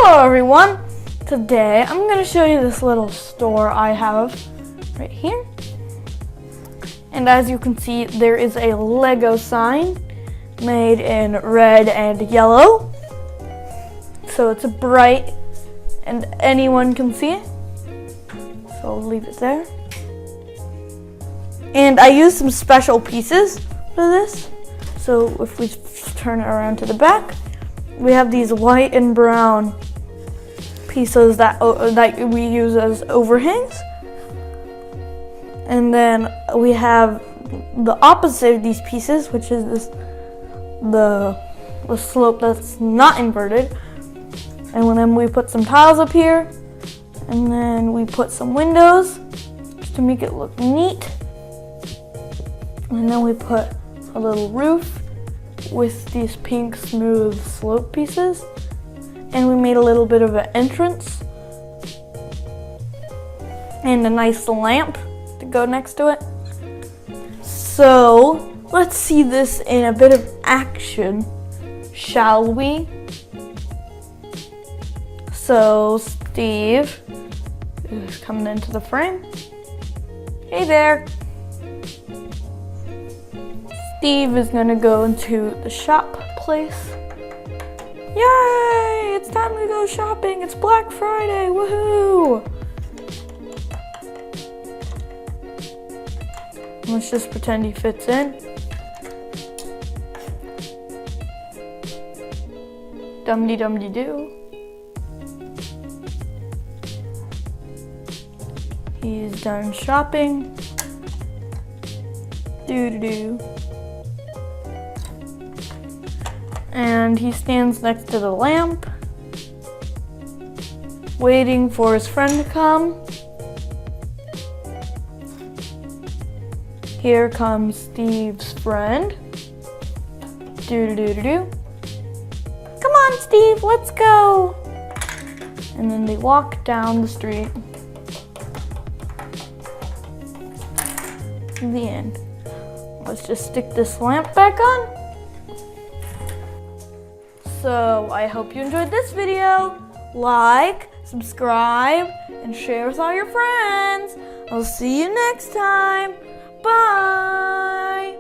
Hello everyone! Today I'm going to show you this little store I have right here. And as you can see, there is a Lego sign made in red and yellow. So it's bright and anyone can see it. So I'll leave it there. And I used some special pieces for this. So if we turn it around to the back, we have these white and brown pieces that we use as overhangs. And then we have the opposite of these pieces, which is the slope that's not inverted. And then we put some tiles up here, and then we put some windows just to make it look neat. And then we put a little roof with these pink smooth slope pieces, and we made a little bit of an entrance and a nice lamp to go next to it. So let's see this in a bit of action, shall we? So Steve is coming into the frame. Hey there. Steve is gonna go into the shop place. Yay! It's time to go shopping. It's Black Friday. Woohoo! Let's just pretend he fits in. Dum-de-dum-de-doo. He's done shopping. Doo-doo-doo. And he stands next to the lamp, waiting for his friend to come. Here comes Steve's friend. Doo-doo-doo-doo. Come on, Steve, let's go. And then they walk down the street. The end. Let's just stick this lamp back on. So I hope you enjoyed this video. Like, subscribe, and share with all your friends. I'll see you next time. Bye.